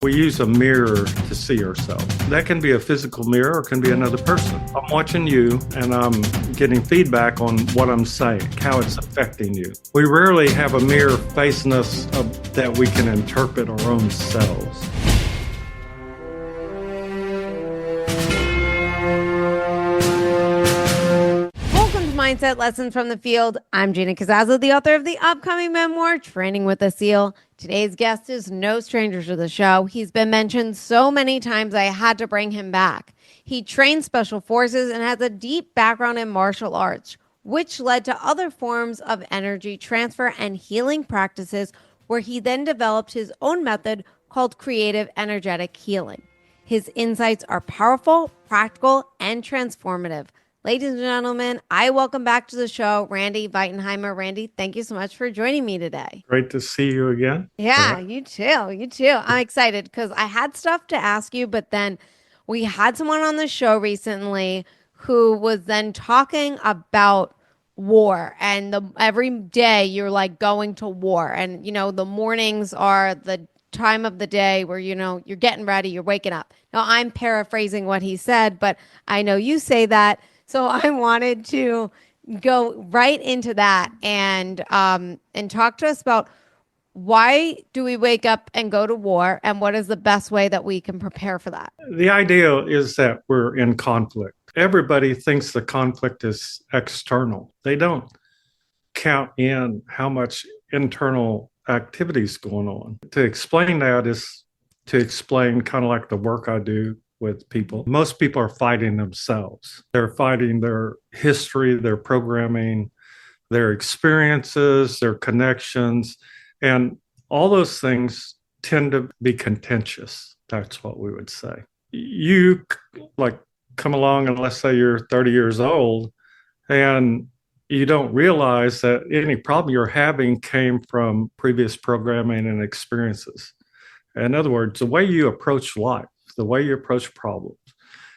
We use a mirror to see ourselves. That can be a physical mirror or it can be another person. I'm watching you and I'm getting feedback on what I'm saying, how it's affecting you. We rarely have a mirror facing us that we can interpret our own selves. Welcome to Mindset Lessons from the Field. I'm Gina Cazazzo, the author of the upcoming memoir, Training with a SEAL. Today's guest is no stranger to the show. He's been mentioned so many times I had to bring him back. He trained special forces and has a deep background in martial arts, which led to other forms of energy transfer and healing practices, where he then developed his own method called creative energetic healing. His insights are powerful, practical, and transformative. Ladies and gentlemen, I welcome back to the show, Randy Veitenheimer. Randy, thank you so much for joining me today. Great to see you again. Yeah, you too. You too. I'm excited because I had stuff to ask you, but then we had someone on the show recently who was then talking about war, and every day you're like going to war, and the mornings are the time of the day where you're getting ready, you're waking up. Now I'm paraphrasing what he said, but I know you say that. So I wanted to go right into that and talk to us about why do we wake up and go to war, and what is the best way that we can prepare for that? The idea is that we're in conflict. Everybody thinks the conflict is external. They don't count in how much internal activity is going on. To explain that is to explain kind of like the work I do with people. Most people are fighting themselves. They're fighting their history, their programming, their experiences, their connections, and all those things tend to be contentious. That's what we would say. You come along and let's say you're 30 years old and you don't realize that any problem you're having came from previous programming and experiences. In other words, the way you approach life, the way you approach problems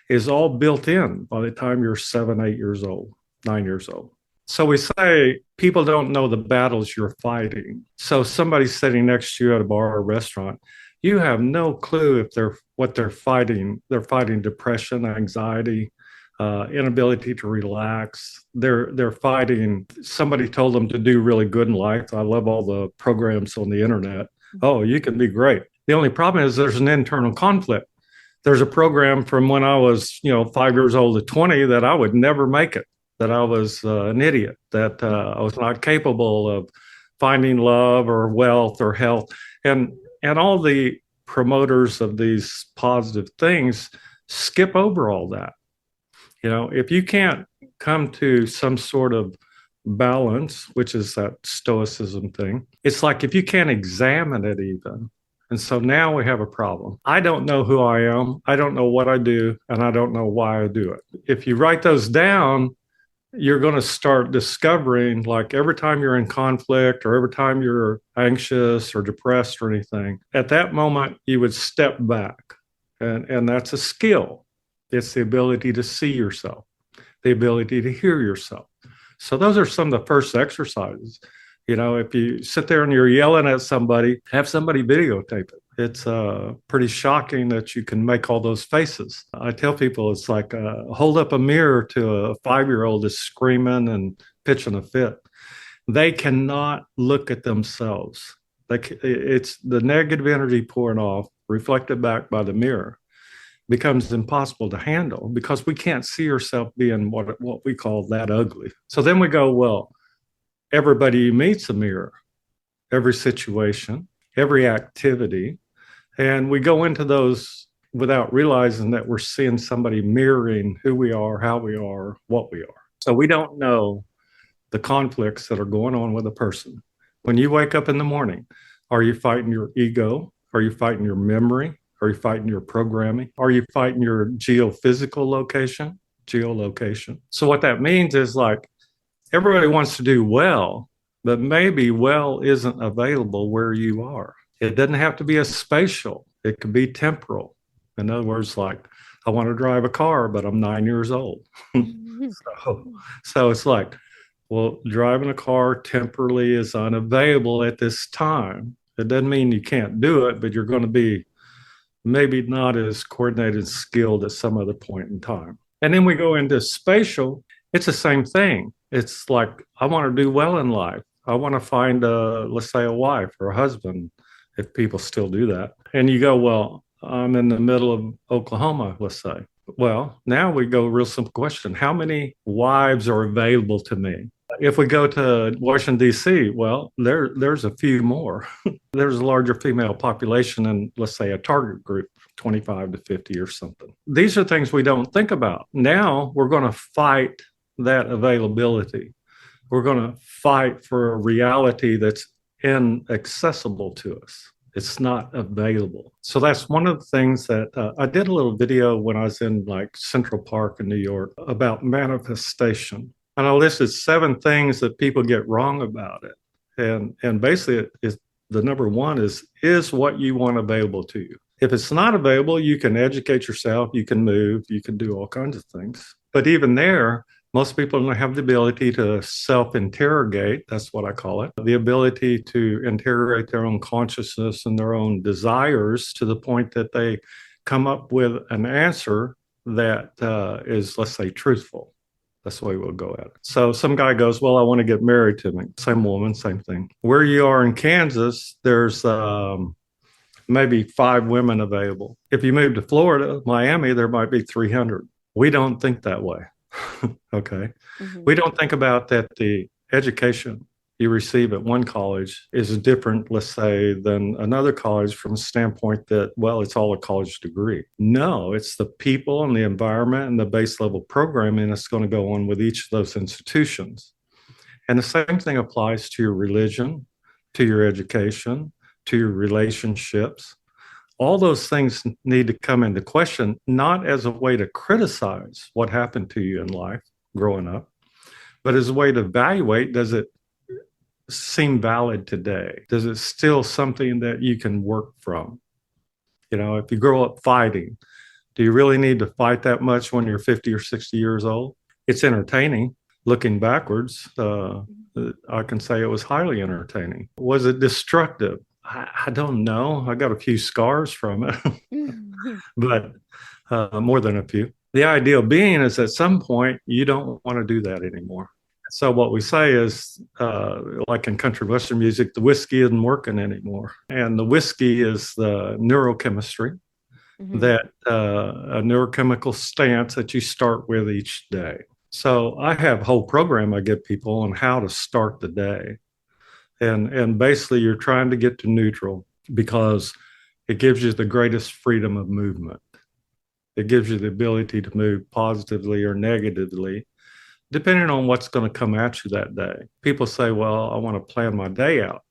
is all built in by the time you're 7, 8 years old, 9 years old. So we say people don't know the battles you're fighting. So somebody's sitting next to you at a bar or restaurant, you have no clue if what they're fighting. They're fighting depression, anxiety, inability to relax. They're fighting, somebody told them to do really good in life. I love all the programs on the internet. Oh, you can be great. The only problem is there's an internal conflict. There's a program from when I was, 5 years old to 20 that I would never make it, that I was an idiot, that I was not capable of finding love or wealth or health. And all the promoters of these positive things skip over all that. If you can't come to some sort of balance, which is that stoicism thing, it's like if you can't examine it even. And so now we have a problem. I don't know who I am. I don't know what I do, and I don't know why I do it. If you write those down, you're going to start discovering, like every time you're in conflict or every time you're anxious or depressed or anything, at that moment, you would step back. And that's a skill. It's the ability to see yourself, the ability to hear yourself. So those are some of the first exercises. If you sit there and you're yelling at somebody, have somebody videotape it. It's pretty shocking that you can make all those faces. I tell people it's like hold up a mirror to a 5-year-old that's screaming and pitching a fit. They cannot look at themselves. It's the negative energy pouring off, reflected back by the mirror, becomes impossible to handle because we can't see ourselves being what we call that ugly. So then we go, well, everybody meets a mirror, every situation, every activity. And we go into those without realizing that we're seeing somebody mirroring who we are, how we are, what we are. So we don't know the conflicts that are going on with a person. When you wake up in the morning, are you fighting your ego? Are you fighting your memory? Are you fighting your programming? Are you fighting your geophysical location? Geolocation. So what that means is like, everybody wants to do well, but maybe well isn't available where you are. It doesn't have to be a spatial. It could be temporal. In other words, like, I want to drive a car, but I'm 9 years old. So it's like, well, driving a car temporarily is unavailable at this time. It doesn't mean you can't do it, but you're going to be maybe not as coordinated and skilled at some other point in time. And then we go into spatial. It's the same thing. It's like, I want to do well in life. I want to find let's say a wife or a husband, if people still do that. And you go, well, I'm in the middle of Oklahoma, let's say. Well, now we go real simple question. How many wives are available to me? If we go to Washington, D.C., well, there's a few more. There's a larger female population in, let's say, a target group, 25 to 50 or something. These are things we don't think about. Now we're going to fight that availability. We're going to fight for a reality that's inaccessible to us. It's not available. So that's one of the things that I did a little video when I was in like Central Park in New York about manifestation. And I listed 7 things that people get wrong about it. And basically, the number one is what you want available to you. If it's not available, you can educate yourself, you can move, you can do all kinds of things. But even there, most people don't have the ability to self-interrogate. That's what I call it. The ability to interrogate their own consciousness and their own desires to the point that they come up with an answer that is, let's say, truthful. That's the way we'll go at it. So some guy goes, well, I want to get married to me. Same woman, same thing. Where you are in Kansas, there's maybe 5 women available. If you move to Florida, Miami, there might be 300. We don't think that way. Okay. Mm-hmm. We don't think about that the education you receive at one college is different, let's say, than another college from a standpoint that, well, it's all a college degree. No, it's the people and the environment and the base level programming that's going to go on with each of those institutions. And the same thing applies to your religion, to your education, to your relationships. All those things need to come into question, not as a way to criticize what happened to you in life growing up, but as a way to evaluate, does it seem valid today? Does it still something that you can work from? You know, if you grow up fighting, do you really need to fight that much when you're 50 or 60 years old? It's entertaining. Looking backwards, I can say it was highly entertaining. Was it destructive? I don't know. I got a few scars from it, but more than a few. The idea being is at some point, you don't want to do that anymore. So what we say is, like in country western music, the whiskey isn't working anymore. And the whiskey is the neurochemistry, that a neurochemical stance that you start with each day. So I have a whole program I give people on how to start the day. And basically, you're trying to get to neutral because it gives you the greatest freedom of movement. It gives you the ability to move positively or negatively, depending on what's going to come at you that day. People say, well, I want to plan my day out.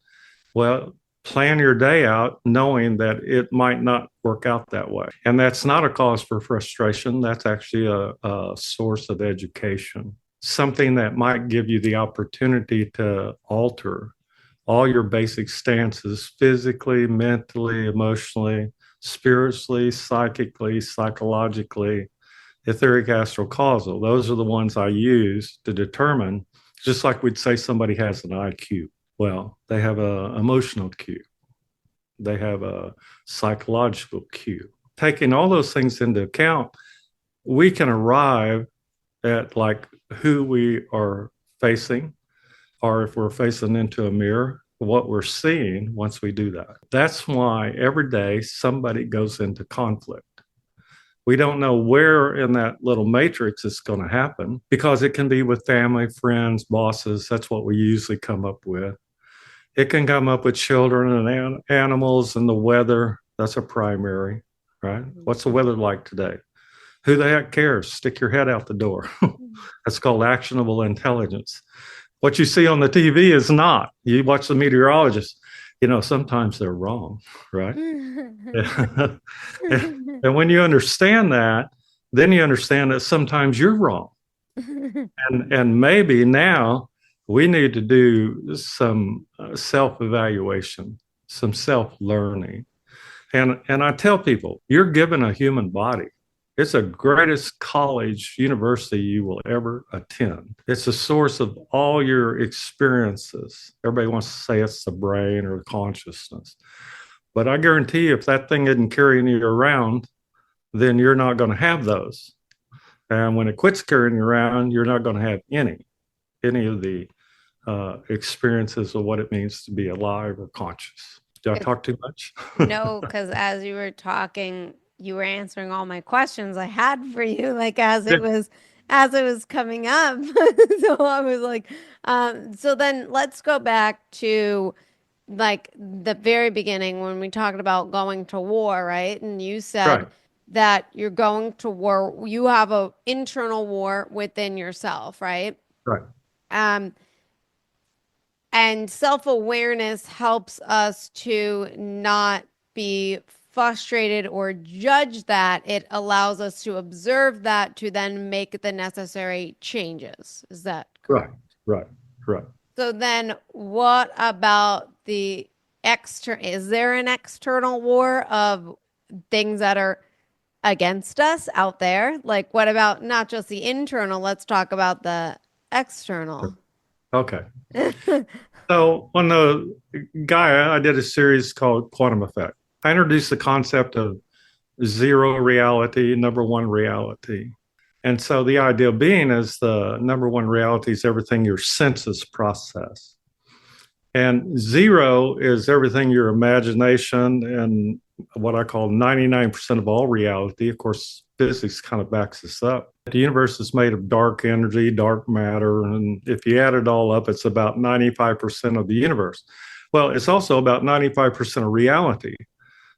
Well, plan your day out knowing that it might not work out that way. And that's not a cause for frustration. That's actually a source of education, something that might give you the opportunity to alter all your basic stances physically, mentally, emotionally, spiritually, psychically, psychologically, etheric, astral, causal. Those are the ones I use to determine, just like we'd say somebody has an IQ. Well, they have an emotional Q. They have a psychological Q. Taking all those things into account, we can arrive at like who we are facing, or if we're facing into a mirror, what we're seeing once we do that. That's why every day somebody goes into conflict. We don't know where in that little matrix it's going to happen because it can be with family, friends, bosses. That's what we usually come up with. It can come up with children and animals and the weather. That's a primary, right? What's the weather like today? Who the heck cares? Stick your head out the door. That's called actionable intelligence. What you see on the TV is not. You watch the meteorologist, you know, sometimes they're wrong, right? And when you understand that, then you understand that sometimes you're wrong. And maybe now we need to do some self-evaluation, some self-learning. And I tell people, you're given a human body. It's the greatest college, university you will ever attend. It's the source of all your experiences. Everybody wants to say it's the brain or the consciousness. But I guarantee you, if that thing isn't carrying you around, then you're not going to have those. And when it quits carrying you around, you're not going to have any of the experiences of what it means to be alive or conscious. Did I It's talk too much? no, because as you were talking, you were answering all my questions I had for you, like as it was coming up. So I was like, so then let's go back to like the very beginning when we talked about going to war, right? And you said Right, that you're going to war, you have a internal war within yourself, right? right, Um, and self-awareness helps us to not be frustrated or judge that. It allows us to observe that to then make the necessary changes. Is that right, correct? right, right. So then what about the external? Is there an external war of things that are against us out there? Like what about not just the internal? Let's talk about the external. Okay. So on the Gaia, I did a series called Quantum Effect. I introduced the concept of zero reality, number one reality. And so the idea being is the number one reality is everything your senses process. And zero is everything your imagination and what I call 99% of all reality. Of course, physics kind of backs this up. The universe is made of dark energy, dark matter. And if you add it all up, it's about 95% of the universe. Well, it's also about 95% of reality.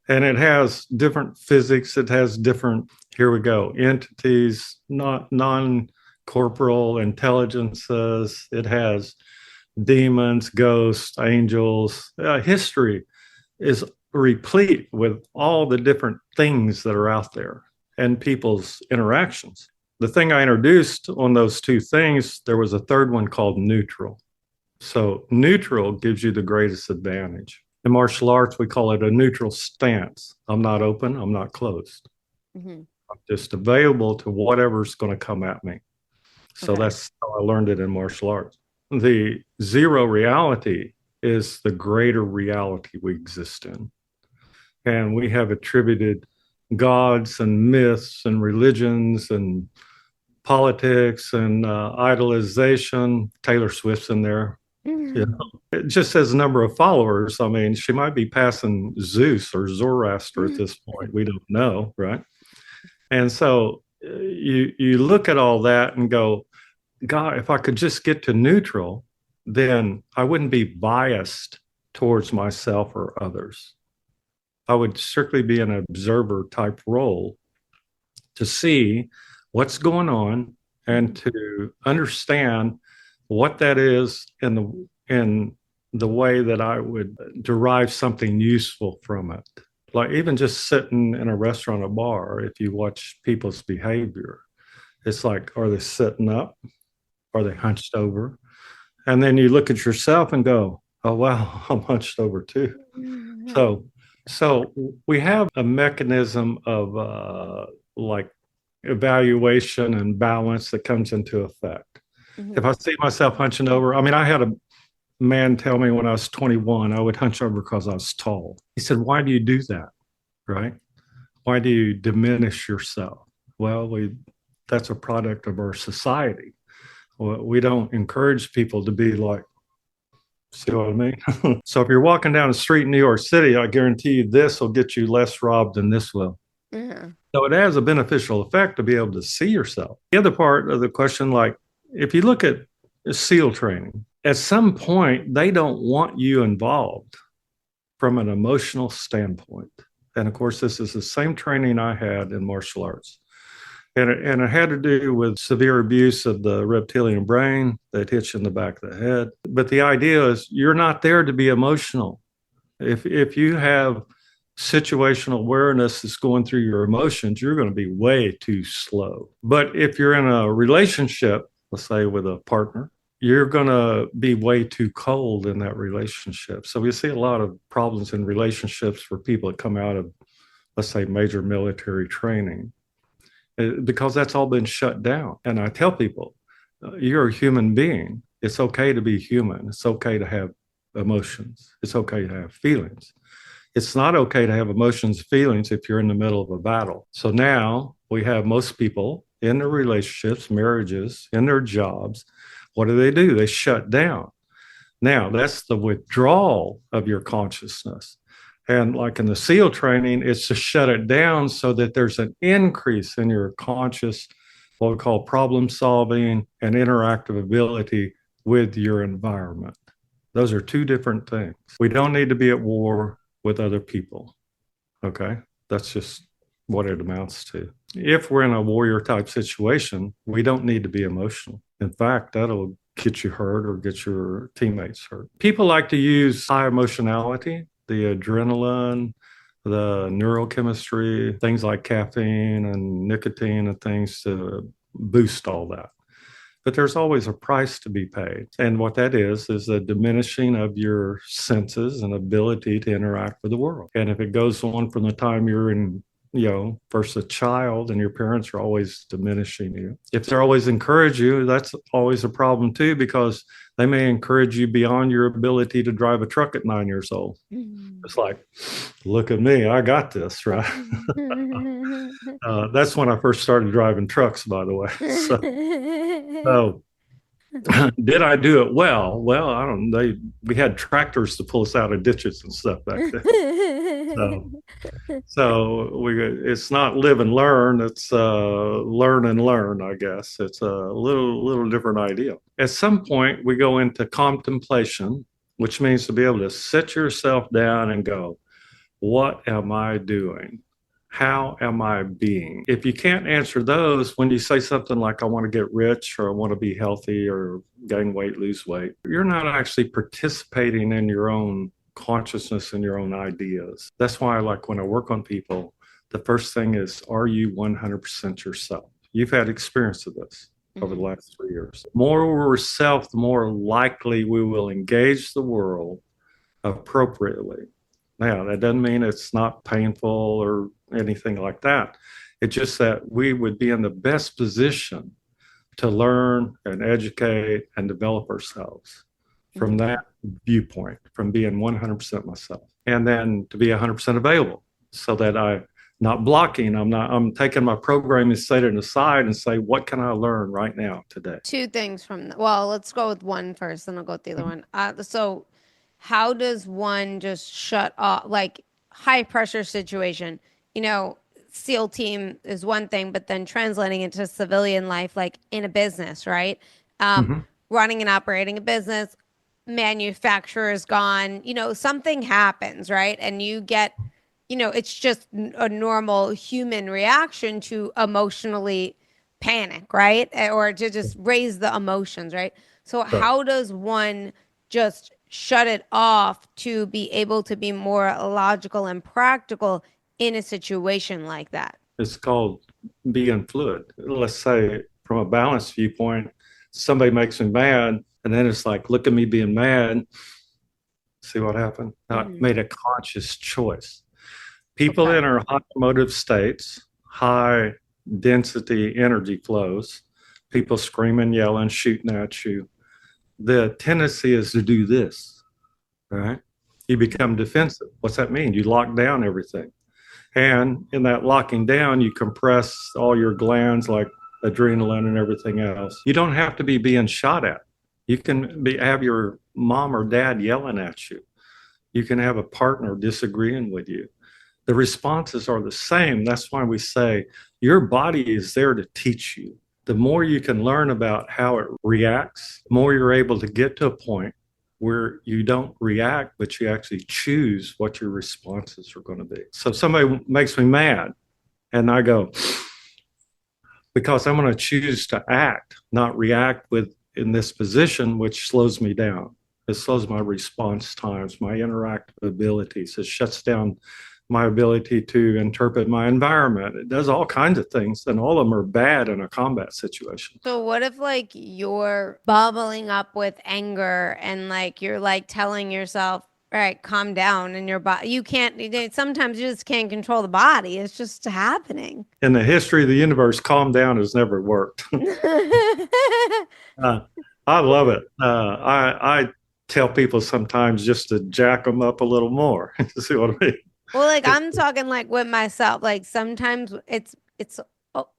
And it has different physics. It has different, here we go, entities, not non corporeal intelligences. It has demons, ghosts, angels. History is replete with all the different things that are out there and people's interactions. The thing I introduced on those two things, there was a third one called neutral. So, neutral gives you the greatest advantage. In martial arts, we call it a neutral stance. I'm not open, I'm not closed. Mhm. I'm just available to whatever's going to come at me. So, Okay. that's how I learned it in martial arts. The zero reality is the greater reality we exist in. And we have attributed gods and myths and religions and politics and idolization. Taylor Swift's in there. You know, it just says number of followers. I mean, she might be passing Zeus or Zoroaster at this point. We don't know, right? And so you look at all that and go, God, if I could just get to neutral, then I wouldn't be biased towards myself or others. I would strictly be an observer type role to see what's going on and to understand what that is in the way that I would derive something useful from it. Like even just sitting in a restaurant or bar, if you watch people's behavior, it's like, are they sitting up? Are they hunched over? And then you look at yourself and go, oh wow, I'm hunched over too. So so we have a mechanism of like evaluation and balance that comes into effect. If Mhm. I see myself hunching over, I mean, I had a man tell me when I was 21, I would hunch over because I was tall. He said, why do you do that? Right? Why do you diminish yourself? Well, that's a product of our society. We don't encourage people to be like, see what I mean? So if you're walking down the street in New York City, I guarantee you this will get you less robbed than this will. Mhm. So it has a beneficial effect to be able to see yourself. The other part of the question, like if you look at SEAL training, at some point they don't want you involved from an emotional standpoint. And of course, this is the same training I had in martial arts. And it had to do with severe abuse of the reptilian brain that hits you in the back of the head. But the idea is you're not there to be emotional. If you have situational awareness that's going through your emotions, you're going to be way too slow. But if you're in a relationship, let's say with a partner, you're going to be way too cold in that relationship. So we see a lot of problems in relationships for people that come out of, let's say, major military training because that's all been shut down. And I tell people, you're a human being. It's okay to be human. It's okay to have emotions. It's okay to have feelings. It's not okay to have emotions, feelings if you're in the middle of a battle. So now we have most people in their relationships, marriages, in their jobs. What do? They shut down. Now, that's the withdrawal of your consciousness. And like in the SEAL training, it's to shut it down so that there's an increase in your conscious, what we call problem solving and interactive ability with your environment. Those are two different things. We don't need to be at war with other people. Okay. That's just what it amounts to. If we're in a warrior type situation, we don't need to be emotional. In fact, that'll get you hurt or get your teammates hurt. People like to use high emotionality, the adrenaline, the neurochemistry, things like caffeine and nicotine and things to boost all that. But there's always a price to be paid. And what that is a diminishing of your senses and ability to interact with the world. And if it goes on from the time you're in, first a child and your parents are always diminishing you. If they're always encourage you, that's always a problem too, because they may encourage you beyond your ability to drive a truck at 9 years old. Mm-hmm. It's like, look at me, I got this, right? That's when I first started driving trucks, by the way. So did I do it well? Well, I don't know. We had tractors to pull us out of ditches and stuff back then. So it's not live and learn. It's learn and learn, I guess. It's a little different idea. At some point, we go into contemplation, which means to be able to sit yourself down and go, what am I doing? How am I being? If you can't answer those, when you say something like, I want to get rich or I want to be healthy or gain weight, lose weight, you're not actually participating in your own consciousness and your own ideas. That's why I like when I work on people, the first thing is, are you 100% yourself? You've had experience of this over the last 3 years. The more we're self, the more likely we will engage the world appropriately. Now, that doesn't mean it's not painful or anything like that. It's just that we would be in the best position to learn and educate and develop ourselves from that viewpoint, from being 100% myself. And then to be 100% available so that I'm not blocking, I'm taking my programming, set it aside and say, what can I learn right now today? Two things let's go with one first, then I'll go with the other one. So how does one just shut off, like high pressure situation, SEAL team is one thing, but then translating into civilian life, like in a business, right? Running and operating a business, manufacturer is gone, something happens, right? And you get, it's just a normal human reaction to emotionally panic, right? Or to just raise the emotions, right? So how does one just shut it off to be able to be more logical and practical in a situation like that? It's called being fluid. Let's say from a balanced viewpoint, somebody makes me mad, and then it's like, look at me being mad. See what happened? I made a conscious choice. People in our high emotive states, high density energy flows, people screaming, yelling, shooting at you, the tendency is to do this, right? You become defensive. What's that mean? You lock down everything. And in that locking down, you compress all your glands like adrenaline and everything else. You don't have to be being shot at. You can have your mom or dad yelling at you. You can have a partner disagreeing with you. The responses are the same. That's why we say your body is there to teach you. The more you can learn about how it reacts, the more you're able to get to a point where you don't react, but you actually choose what your responses are going to be. So if somebody makes me mad and I go, because I'm going to choose to act, not react in this position, which slows me down. It slows my response times, my interactive abilities. It shuts down my ability to interpret my environment. It does all kinds of things, and all of them are bad in a combat situation. So what if like you're bubbling up with anger and like you're like telling yourself, all right, calm down, and your body, you can't, sometimes you just can't control the body. It's just happening. In the history of the universe, calm down has never worked. I love it. I tell people sometimes just to jack them up a little more. You see what I mean? Well, like I'm talking like with myself. Like sometimes it's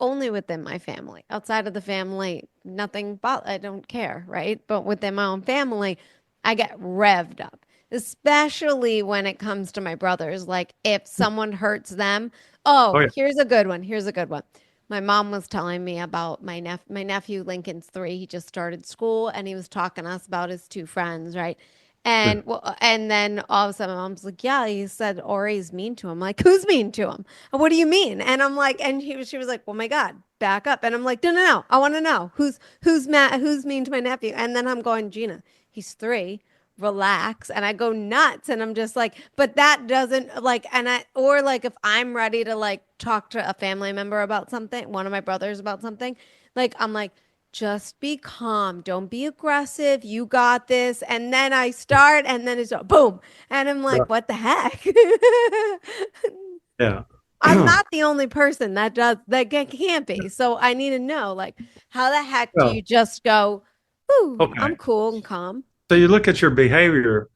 only within my family. Outside of the family, nothing. But I don't care, right? But within my own family, I get revved up, especially when it comes to my brothers. Like if someone hurts them. Oh Oh, yeah, here's a good one. Here's a good one. My mom was telling me about my nephew Lincoln's 3. He just started school and he was talking to us about his two friends, right? yeah. And then all of a sudden, my mom's like, "Yeah, he said Ori's mean to him." Like, who's mean to him? What do you mean? And I'm like, and she was like, "Oh my God, back up!" And I'm like, "No, I want to know who's mad, who's mean to my nephew." And then I'm going, Gina, he's 3. Relax. And I go nuts, and I'm just like, but that doesn't like, and I or like if I'm ready to like talk to a family member about something, one of my brothers about something, like I'm like just be calm. Don't be aggressive. You got this. And then I start, and then it's boom. And I'm like, what the heck? Yeah. I'm not the only person that does that can't be. So I need to know, like, how the heck do you Well, just go, ooh, I'm okay. cool and calm? So you look at your behavior,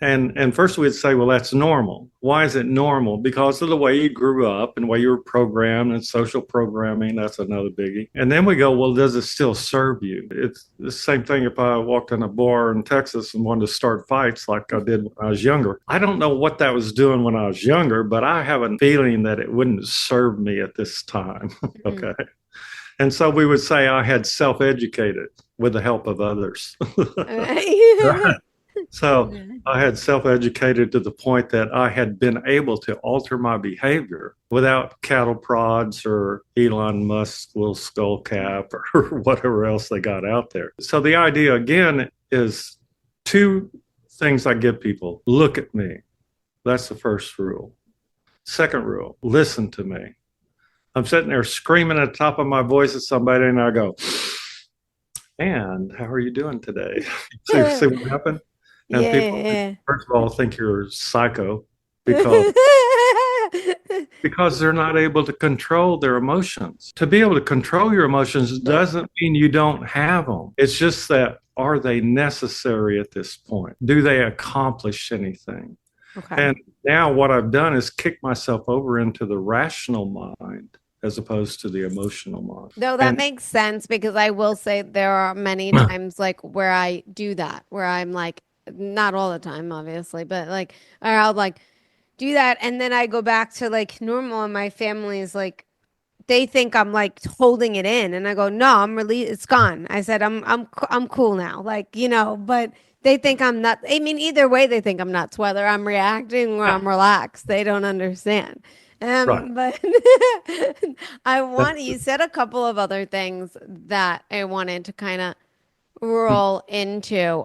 and first we'd say, well, that's normal. Why is it normal? Because of the way you grew up and the way you were programmed and social programming. That's another biggie. And then we go, well, does it still serve you? It's the same thing if I walked in a bar in Texas and wanted to start fights like I did when I was younger. I don't know what that was doing when I was younger, but I have a feeling that it wouldn't serve me at this time. Mm. Okay. And so we would say I had self-educated with the help of others. So I had self-educated to the point that I had been able to alter my behavior without cattle prods or Elon Musk's little skull cap or whatever else they got out there. So the idea again is two things I give people. Look at me. That's the first rule. Second rule, listen to me. I'm sitting there screaming at the top of my voice at somebody and I go, and how are you doing today? See what happened? And people, Yeah. first of all, think you're psycho because they're not able to control their emotions. To be able to control your emotions doesn't mean you don't have them. It's just that are they necessary at this point? Do they accomplish anything? Okay. And now what I've done is kick myself over into the rational mind as opposed to the emotional mind. No, that And makes sense because I will say there are many times like where I do that, where I'm like, not all the time, obviously, but like, or I'll like do that. And then I go back to like normal and my family is like, they think I'm like holding it in. And I go, no, I'm really, it's gone. I said, I'm cool now. Like, but they think I'm not, I mean, either way, they think I'm nuts, whether I'm reacting or yeah, I'm relaxed. They don't understand. right. But you said a couple of other things that I wanted to kind of roll into.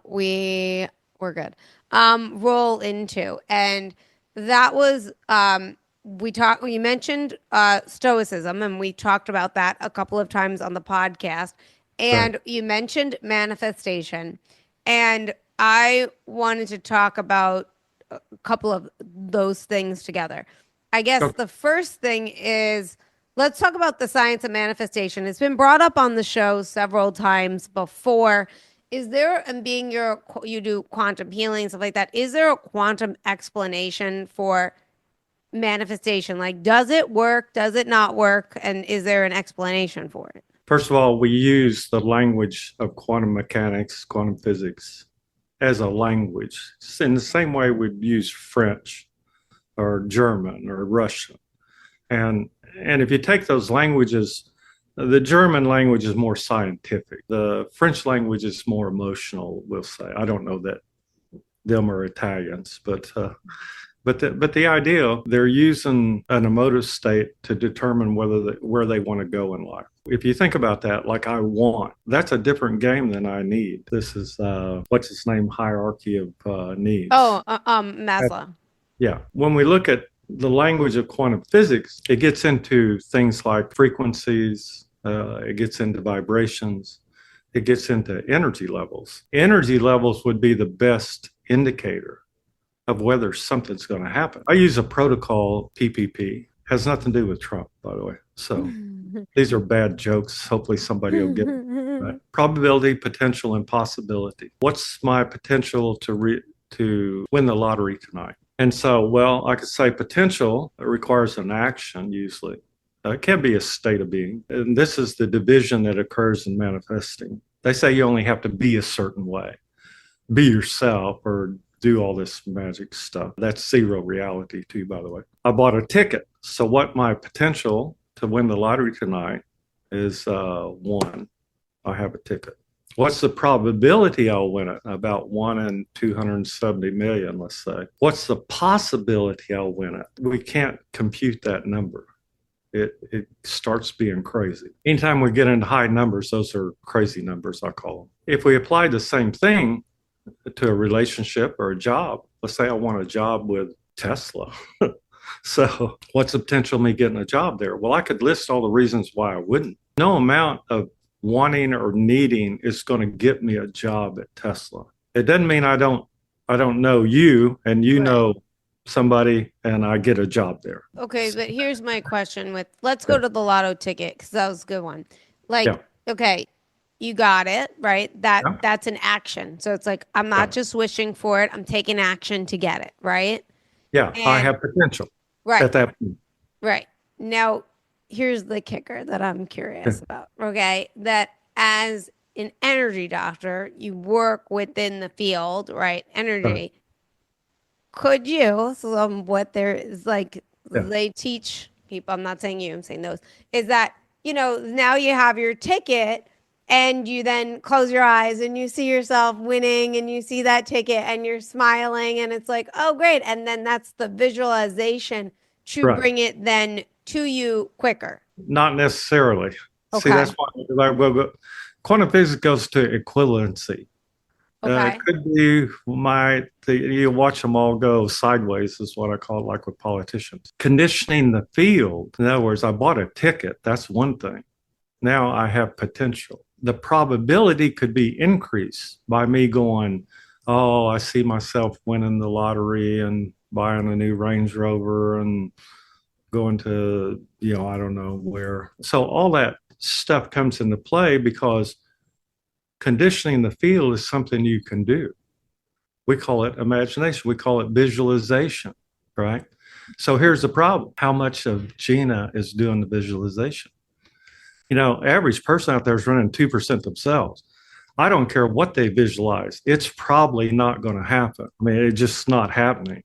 We're good. Roll into. And that was you mentioned stoicism and we talked about that a couple of times on the podcast. Right. And you mentioned manifestation. And I wanted to talk about a couple of those things together. I guess Okay. the first thing is let's talk about the science of manifestation. It's been brought up on the show several times before. Is there, and being you do quantum healing, stuff like that, is there a quantum explanation for manifestation? Like, does it work? Does it not work? And is there an explanation for it? First of all, we use the language of quantum mechanics, quantum physics as a language. It's in the same way we'd use French or German or Russian. And if you take those languages, the German language is more scientific. The French language is more emotional, we'll say. I don't know that them are Italians, but the idea they're using an emotive state to determine where they want to go in life. If you think about that, like I want, that's a different game than I need. This is what's its name hierarchy of needs. Oh, Maslow. Yeah. When we look at the language of quantum physics, it gets into things like frequencies, it gets into vibrations, it gets into energy levels. Energy levels would be the best indicator of whether something's going to happen. I use a protocol, PPP, has nothing to do with Trump, by the way. So these are bad jokes. Hopefully somebody will get it. Right. Probability, potential, and possibility. What's my potential to win the lottery tonight? And so, well, I could say potential requires an action usually. It can be a state of being. And this is the division that occurs in manifesting. They say you only have to be a certain way, be yourself, or do all this magic stuff. That's zero reality, too, by the way. I bought a ticket. So, what my potential to win the lottery tonight is one. I have a ticket. What's the probability I'll win it? About 1 in 270 million, let's say. What's the possibility I'll win it? We can't compute that number. It starts being crazy. Anytime we get into high numbers, those are crazy numbers, I call them. If we apply the same thing to a relationship or a job, let's say I want a job with Tesla. So what's the potential of me getting a job there? Well, I could list all the reasons why I wouldn't. No amount of wanting or needing is going to get me a job at Tesla. It doesn't mean I don't know you and you know somebody and I get a job there. Okay, but here's my question let's go to the lotto ticket because that was a good one. Okay, you got it, right? That's an action. So it's like I'm not just wishing for it, I'm taking action to get it, right? Yeah, and I have potential at that point. Right. Now, here's the kicker that I'm curious about, okay? That as an energy doctor, you work within the field, right? Energy. Could you, what there is like, they teach people, I'm not saying you, I'm saying those, is that, now you have your ticket and you then close your eyes and you see yourself winning and you see that ticket and you're smiling and it's like, oh, great. And then that's the visualization to bring it then to you quicker. Not necessarily. Okay. See, that's why quantum physics goes to equivalency. It could be you watch them all go sideways is what I call it, like with politicians. Conditioning the field. In other words, I bought a ticket. That's one thing. Now I have potential. The probability could be increased by me going, oh, I see myself winning the lottery and buying a new Range Rover and going to, I don't know where. So all that stuff comes into play because conditioning the field is something you can do. We call it imagination. We call it visualization, right? So here's the problem. How much of Gina is doing the visualization? Average person out there is running 2% themselves. I don't care what they visualize. It's probably not going to happen. I mean, it's just not happening.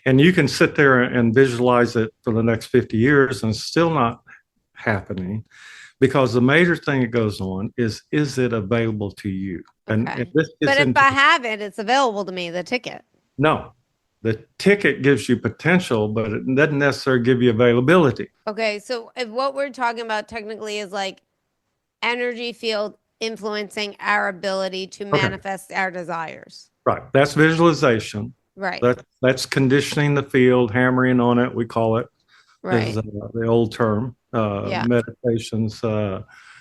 And you can sit there and visualize it for the next 50 years and it's still not happening because the major thing that goes on is it available to you? And but if I have it, it's available to me, the ticket. No. The ticket gives you potential, but it doesn't necessarily give you availability. Okay, so if what we're talking about technically is like energy field influencing our ability to manifest our desires. Right. That's visualization. Right. That's conditioning the field, hammering on it, we call it. Right. Is the old term. Meditations,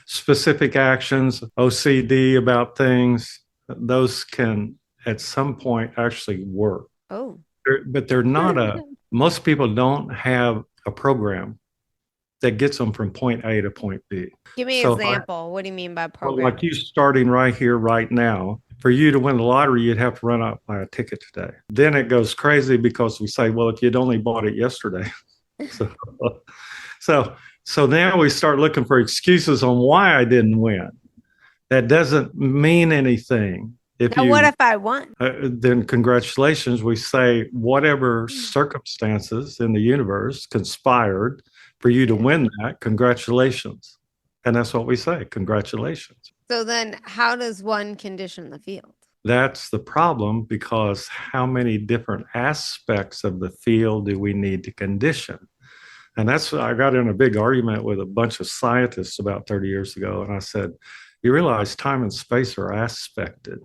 specific actions, OCD about things, those can at some point actually work. Oh. But they're not most people don't have a program that gets them from point A to point B. Give me an example. What do you mean by program? Well, like you starting right here, right now, for you to win the lottery, you'd have to run out buy a ticket today. Then it goes crazy because we say, well, if you'd only bought it yesterday. So now we start looking for excuses on why I didn't win. That doesn't mean anything. What if I won? Then congratulations. We say whatever circumstances in the universe conspired for you to win that, congratulations. And that's what we say, congratulations. So then how does one condition the field? That's the problem because how many different aspects of the field do we need to condition? And I got in a big argument with a bunch of scientists about 30 years ago. And I said, you realize time and space are aspected.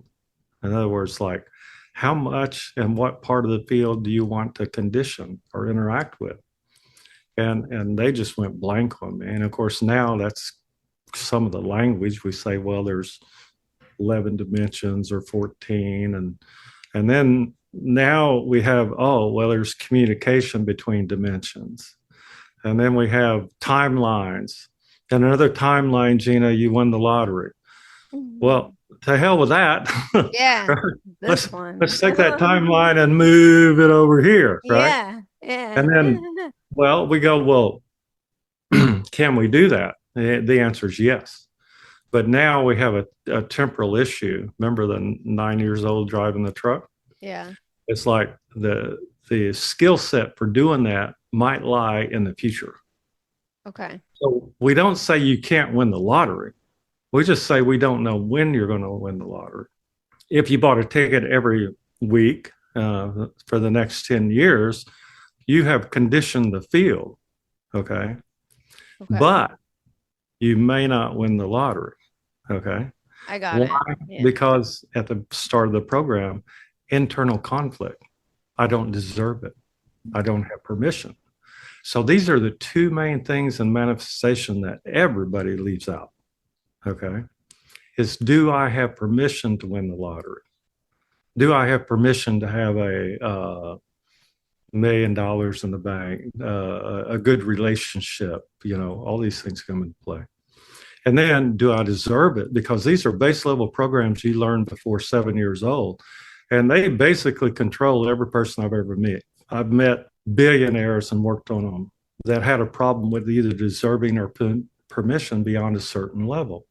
In other words, like how much and what part of the field do you want to condition or interact with? And they just went blank on me. And of course, now that's some of the language. We say, well, there's 11 dimensions or 14. And then now we have, there's communication between dimensions. And then we have timelines. And another timeline, Gina, you won the lottery. Well, to hell with that. Yeah, Right? this let's one. let's take that timeline and move it over here, right? Yeah, yeah. And then, well, we go, well, can we do that? The answer is yes. But now we have a temporal issue. Remember the 9 years old driving the truck? Yeah. It's like the skill set for doing that might lie in the future. Okay. So we don't say you can't win the lottery. We just say we don't know when you're going to win the lottery. If you bought a ticket every week for the next 10 years, you have conditioned the field. Okay. Okay. But you may not win the lottery. Okay. I got Why? it. Yeah. Because at the start of the program, internal conflict. I don't deserve it. I don't have permission. So these are the two main things in manifestation that everybody leaves out. Okay. Is do I have permission to win the lottery? Do I have permission to have $1 million in the bank, a good relationship? All these things come into play. And then do I deserve it? Because these are base level programs you learn before 7 years old. And they basically control every person I've ever met. I've met billionaires and worked on them that had a problem with either deserving or permission beyond a certain level.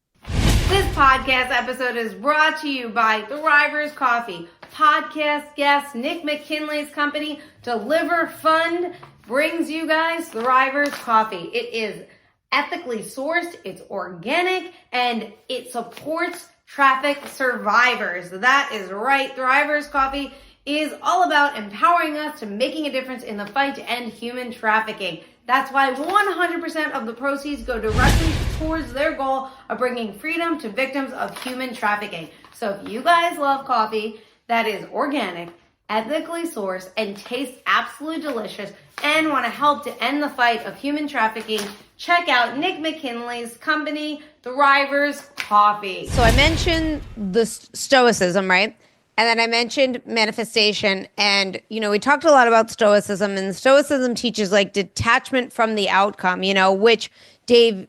This podcast episode is brought to you by Thrivers Coffee. Podcast guest Nick McKinley's company, Deliver Fund, brings you guys Thrivers Coffee. It is ethically sourced, it's organic, and it supports traffic survivors. That is right. Thrivers Coffee is all about empowering us to making a difference in the fight to end human trafficking. That's why 100% of the proceeds go directly towards their goal of bringing freedom to victims of human trafficking. So if you guys love coffee that is organic, ethically sourced, and tastes absolutely delicious, and want to help to end the fight of human trafficking, check out Nick McKinley's company, Thrivers Coffee. So I mentioned the stoicism, right? And then I mentioned manifestation. And, we talked a lot about stoicism, and stoicism teaches like detachment from the outcome, which Dave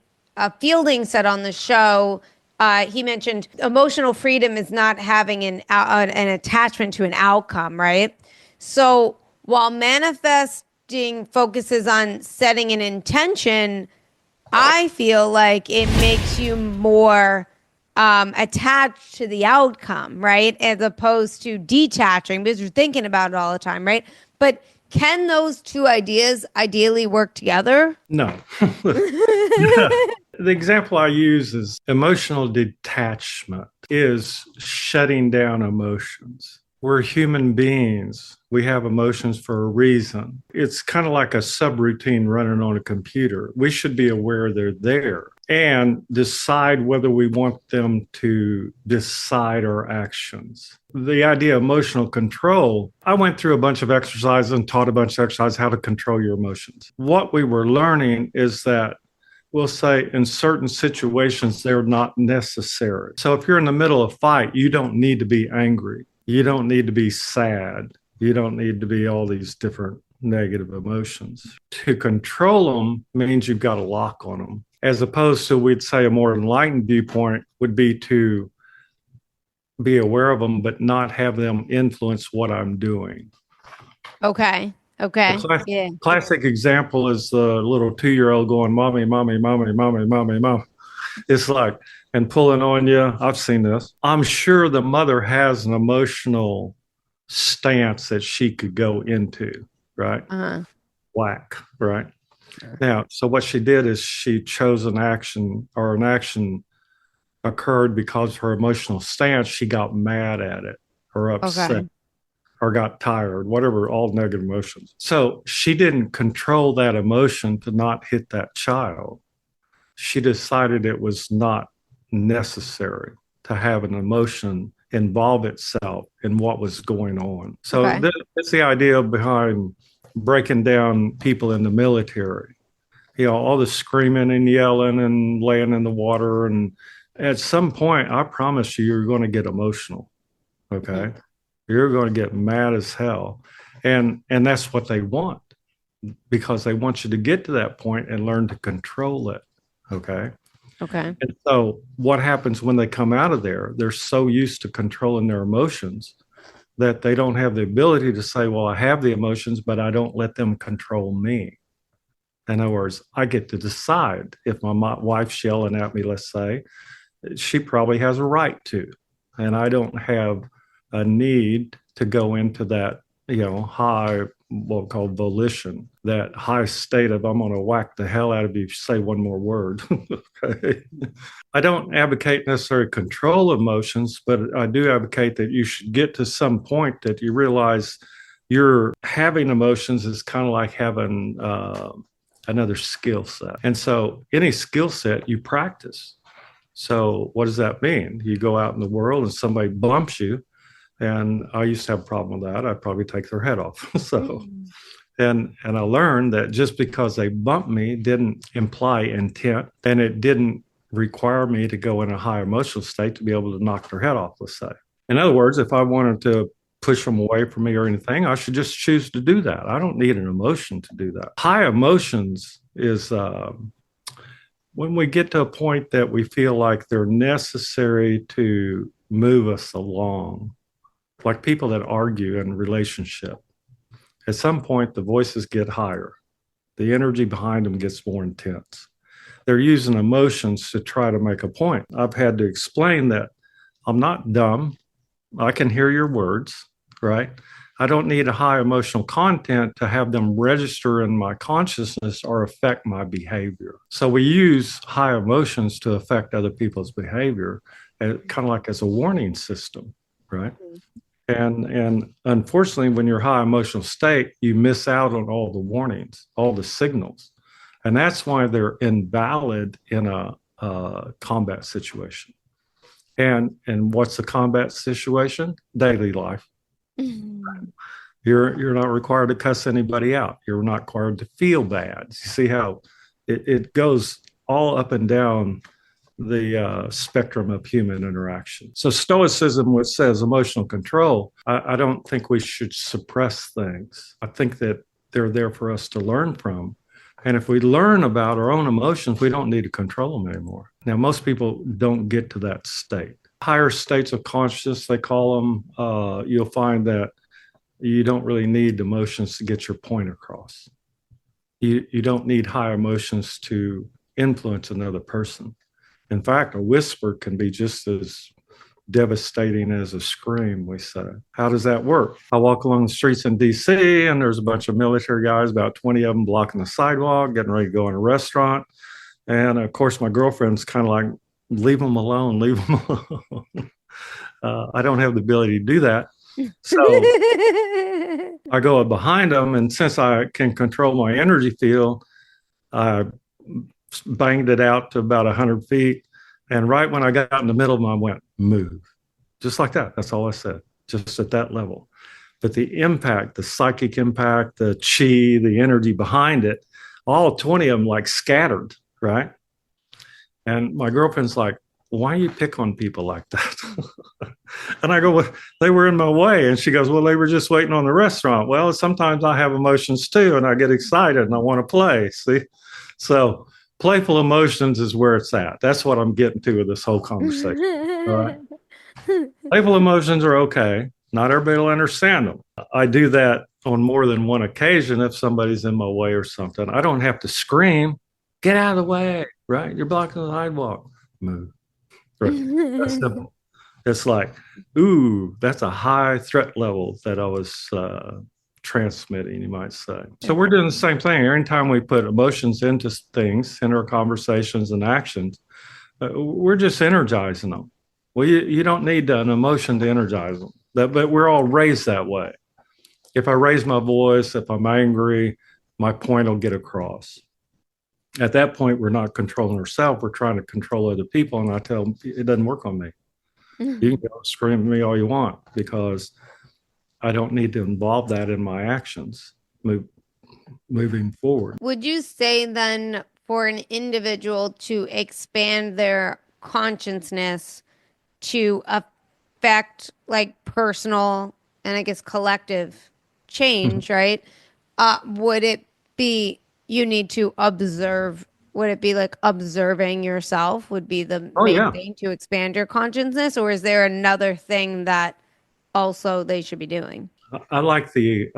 Fielding said on the show. He mentioned emotional freedom is not having an attachment to an outcome, right? So while manifesting focuses on setting an intention, I feel like it makes you more attached to the outcome, right? As opposed to detaching because you're thinking about it all the time, right? But can those two ideas ideally work together? No. The example I use is emotional detachment is shutting down emotions. We're human beings. We have emotions for a reason. It's kind of like a subroutine running on a computer. We should be aware they're there and decide whether we want them to decide our actions. The idea of emotional control, I went through a bunch of exercises and taught a bunch of exercises how to control your emotions. What we were learning is that we'll say in certain situations, they're not necessary. So if you're in the middle of a fight, you don't need to be angry. You don't need to be sad. You don't need to be all these different negative emotions. To control them means you've got a lock on them, as opposed to, we'd say, a more enlightened viewpoint would be to be aware of them, but not have them influence what I'm doing. Okay. Yeah. Classic example is the little 2-year-old going, mommy, mommy, mommy, mommy, mommy, mom. It's like, and pulling on you. I've seen this. I'm sure the mother has an emotional stance that she could go into, right? Whack, right? Now, so what she did is she chose an action, or an action occurred because her emotional stance, she got mad at it or upset or got tired, whatever, all negative emotions. So she didn't control that emotion to not hit that child. She decided it was not necessary to have an emotion involve itself in what was going on. So that's the idea behind breaking down people in the military. All the screaming and yelling and laying in the water. And at some point, I promise you, you're going to get emotional. Okay. Mm-hmm. You're going to get mad as hell. And that's what they want, because they want you to get to that point and learn to control it. Okay. Okay. And so what happens when they come out of there? They're so used to controlling their emotions that they don't have the ability to say, well, I have the emotions, but I don't let them control me. In other words, I get to decide if my wife's yelling at me, let's say, she probably has a right to. And I don't have a need to go into that, high, what we call volition, that high state of I'm going to whack the hell out of you if you say one more word. Okay. I don't advocate necessarily control emotions, but I do advocate that you should get to some point that you realize you're having emotions is kind of like having another skill set. And so any skill set you practice. So what does that mean? You go out in the world and somebody bumps you, and I used to have a problem with that. I'd probably take their head off. So, and I learned that just because they bumped me didn't imply intent, and it didn't require me to go in a high emotional state to be able to knock their head off, let's say. In other words, if I wanted to push them away from me or anything, I should just choose to do that. I don't need an emotion to do that. High emotions is when we get to a point that we feel like they're necessary to move us along, like people that argue in a relationship. At some point, the voices get higher. The energy behind them gets more intense. They're using emotions to try to make a point. I've had to explain that I'm not dumb. I can hear your words, right? I don't need a high emotional content to have them register in my consciousness or affect my behavior. So we use high emotions to affect other people's behavior, kind of like as a warning system, right? And unfortunately, when you're high emotional state, you miss out on all the warnings, all the signals. And that's why they're invalid in a combat situation. And what's a combat situation? Daily life. You're not required to cuss anybody out. You're not required to feel bad. You see how it goes all up and down the spectrum of human interaction. So stoicism, which says emotional control, I don't think we should suppress things. I think that they're there for us to learn from. And if we learn about our own emotions, we don't need to control them anymore. Now, most people don't get to that state. Higher states of consciousness, they call them, you'll find that you don't really need emotions to get your point across. You don't need high emotions to influence another person. In fact, a whisper can be just as devastating as a scream, we say. How does that work? I walk along the streets in DC, and there's a bunch of military guys, about 20 of them blocking the sidewalk, getting ready to go in a restaurant. And of course, my girlfriend's kind of like, leave them alone, leave them alone. I don't have the ability to do that. So I go behind them, and since I can control my energy field, I banged it out to about 100 feet. And right when I got in the middle of them, I went, move. Just like that. That's all I said, just at that level. But the impact, the psychic impact, the chi, the energy behind it, all 20 of them like scattered, right? And my girlfriend's like, why do you pick on people like that? And I go, well, they were in my way. And she goes, well, they were just waiting on the restaurant. Well, sometimes I have emotions too, and I get excited and I want to play. See? So playful emotions is where it's at. That's what I'm getting to with this whole conversation. All right. Playful emotions are okay. Not everybody will understand them. I do that on more than one occasion if somebody's in my way or something. I don't have to scream, get out of the way, right? You're blocking the sidewalk. Move. Right. That's simple. It's like, ooh, that's a high threat level that I was transmitting, you might say. So we're doing the same thing. Every time we put emotions into things, in our conversations and actions, we're just energizing them. Well, you don't need an emotion to energize them, but we're all raised that way. If I raise my voice, if I'm angry, my point will get across. At that point, we're not controlling ourselves. We're trying to control other people. And I tell them, it doesn't work on me. You can go scream at me all you want because I don't need to involve that in my actions moving forward. Would you say then for an individual to expand their consciousness to affect like personal and I guess collective change, right? Would it be you need to observe Would it be like observing yourself would be the Oh main yeah. thing to expand your consciousness, or is there another thing that also they should be doing? I like the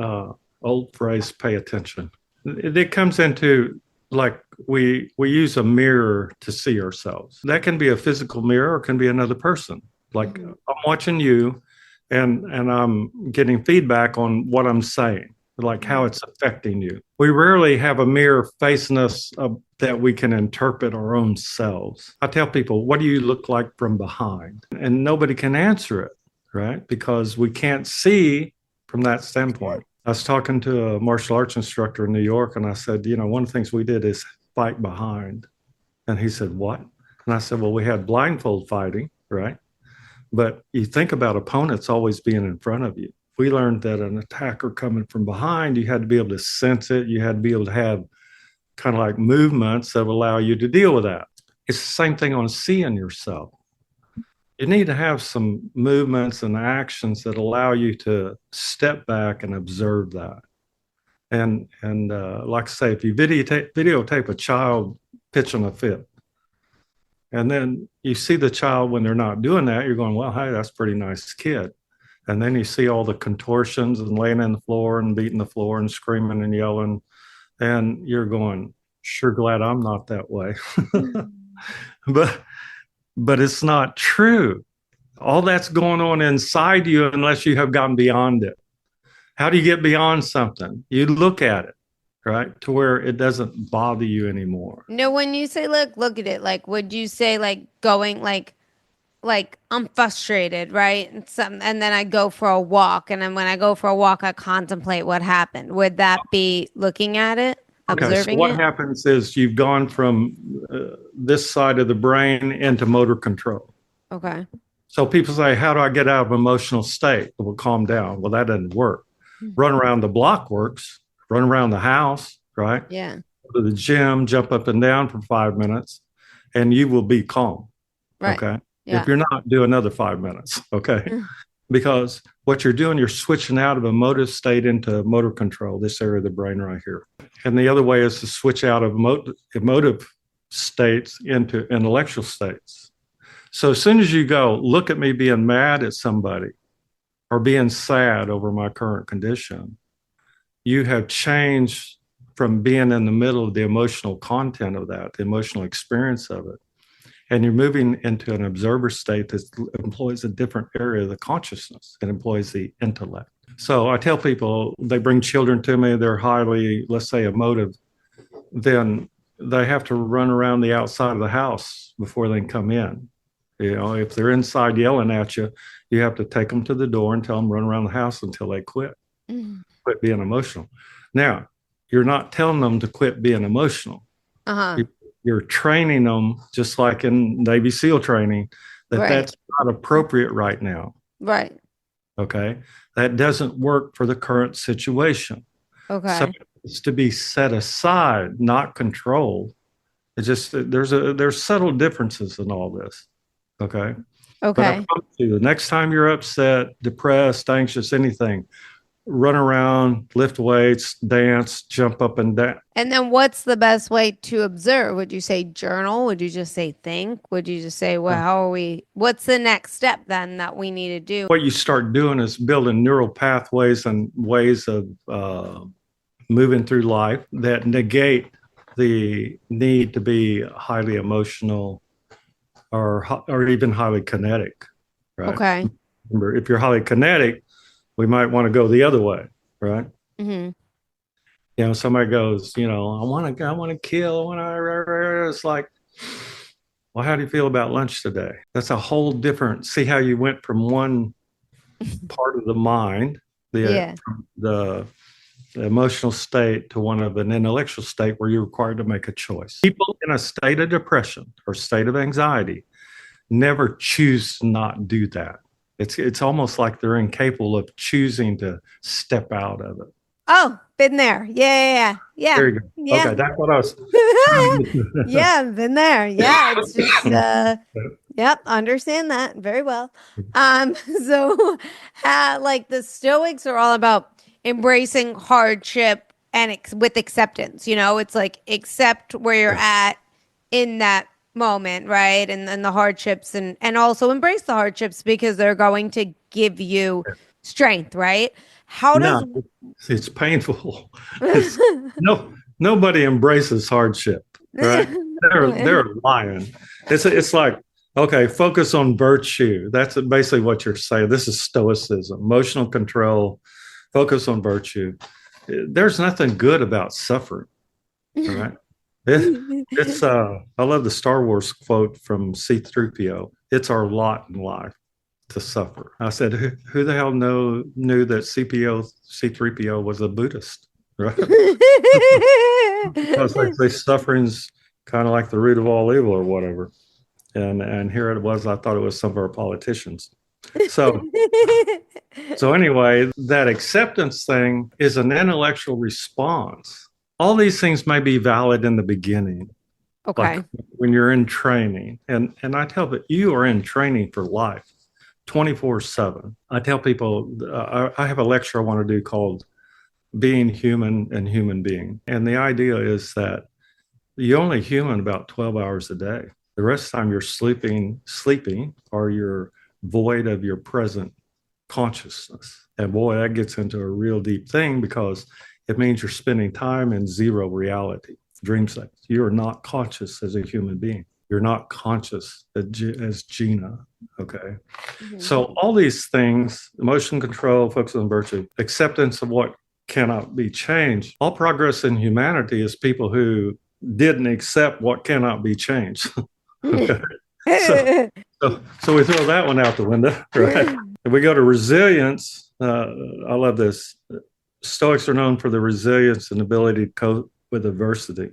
old phrase, pay attention. It comes into like we use a mirror to see ourselves. That can be a physical mirror or it can be another person. Like Mhm. I'm watching you and I'm getting feedback on what I'm saying, like how Mhm. it's affecting you. We rarely have a mirror facing us that we can interpret our own selves. I tell people, what do you look like from behind? And nobody can answer it, right? Because we can't see from that standpoint. I was talking to a martial arts instructor in New York, and I said, one of the things we did is fight behind. And he said, what? And I said, well, we had blindfold fighting, right? But you think about opponents always being in front of you. We learned that an attacker coming from behind, you had to be able to sense it. You had to be able to have kind of like movements that would allow you to deal with that. It's the same thing on seeing yourself. You need to have some movements and actions that allow you to step back and observe that. And like I say, if you videotape a child pitching a fit, and then you see the child when they're not doing that, you're going, well, hey, that's a pretty nice kid. And then you see all the contortions and laying on the floor and beating the floor and screaming and yelling. And you're going, sure glad I'm not that way. but but it's not true. All that's going on inside you unless you have gotten beyond it. How do you get beyond something? You look at it, right? To where it doesn't bother you anymore. No, when you say look at it, like would you say like going like I'm frustrated, right? And then I go for a walk, and then when I go for a walk, I contemplate what happened. Would that be looking at it, Okay, so observing what it? happens is you've gone from this side of the brain into motor control. Okay. So people say, how do I get out of emotional state? Well, calm down. Well, that doesn't work. Run around the block works. Run around the house, right? Yeah. Go to the gym, jump up and down for 5 minutes, and you will be calm. Right. Okay. If Yeah. you're not, do another 5 minutes. Okay. Because what you're doing, you're switching out of emotive state into motor control, this area of the brain right here. And the other way is to switch out of emotive states into intellectual states. So as soon as you go, look at me being mad at somebody or being sad over my current condition, you have changed from being in the middle of the emotional content of that, the emotional experience of it. And you're moving into an observer state that employs a different area of the consciousness. It employs the intellect. So I tell people, they bring children to me, they're highly, let's say, emotive, then they have to run around the outside of the house before they can come in. If they're inside yelling at you, you have to take them to the door and tell them run around the house until they quit being emotional. Now, you're not telling them to quit being emotional. Uh-huh. You're training them just like in Navy SEAL training that Right. that's not appropriate right now. Right. Okay. That doesn't work for the current situation. So Okay. it's to be set aside, not controlled. It's just there's subtle differences in all this. Okay. But I Okay. promise you, the next time you're upset, depressed, anxious, anything, run around, lift weights, dance, jump up and down. And then what's the best way to observe? Would you say journal? Would you just say think? Would you just say, well, how are we? What's the next step then that we need to do? What you start doing is building neural pathways and ways of moving through life that negate the need to be highly emotional or even highly kinetic, right? Okay. Remember, if you're highly kinetic, we might want to go the other way, right? Mm-hmm. Somebody goes, I want to kill, it's like, well, how do you feel about lunch today? That's a whole different, see how you went from one part of the mind, Yeah. the emotional state, to one of an intellectual state where you're required to make a choice. People in a state of depression or state of anxiety never choose to not do that. It's almost like they're incapable of choosing to step out of it. Oh, been there. Yeah. Yeah. There you go. Yeah. Okay, that's what I was. Yeah. Yeah. Been there. Yeah. It's just, yep. Understand that very well. So, like the Stoics are all about embracing hardship and with acceptance. It's like accept where you're at in that moment, right? And the hardships and also embrace the hardships because they're going to give you strength, right? How does No, it's painful. It's nobody embraces hardship, right? They're lying. It's like, okay, focus on virtue. That's basically what you're saying. This is stoicism, emotional control, focus on virtue. There's nothing good about suffering, all right? It's I love the Star Wars quote from C-3PO. It's our lot in life to suffer. I said, who the hell knew that C-3PO was a Buddhist, right? Because they say suffering's kind of like the root of all evil or whatever. And here it was. I thought it was some of our politicians. So anyway, that acceptance thing is an intellectual response. All these things may be valid in the beginning, Okay. like when you're in training. And I tell that you are in training for life 24/7. I tell people, I have a lecture I want to do called Being Human and Human Being. And the idea is that you're only human about 12 hours a day. The rest of the time you're sleeping, or you're void of your present consciousness. And boy, that gets into a real deep thing because it means you're spending time in zero reality, dream state. You are not conscious as a human being. You're not conscious as Gina. Okay. Mm-hmm. So all these things, emotion control, focus on virtue, acceptance of what cannot be changed. All progress in humanity is people who didn't accept what cannot be changed. Okay. So we throw that one out the window, right? If we go to resilience, I love this. Stoics are known for the resilience and ability to cope with adversity.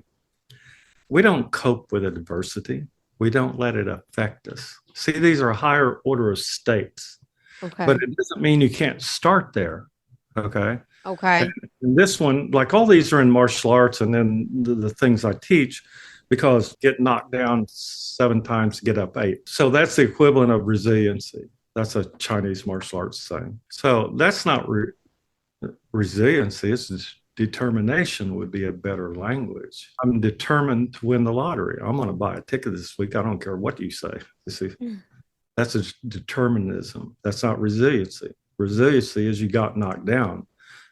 We don't cope with adversity. We don't let it affect us. See, these are a higher order of states. Okay. But it doesn't mean you can't start there. Okay. Okay. And this one, like all these are in martial arts and then the things I teach, because get knocked down 7 times to get up 8. So that's the equivalent of resiliency. That's a Chinese martial arts saying. So that's not resiliency. It's just determination would be a better language. I'm determined to win the lottery. I'm going to buy a ticket this week. I don't care what you say. You see, that's a determinism. That's not resiliency. Resiliency is you got knocked down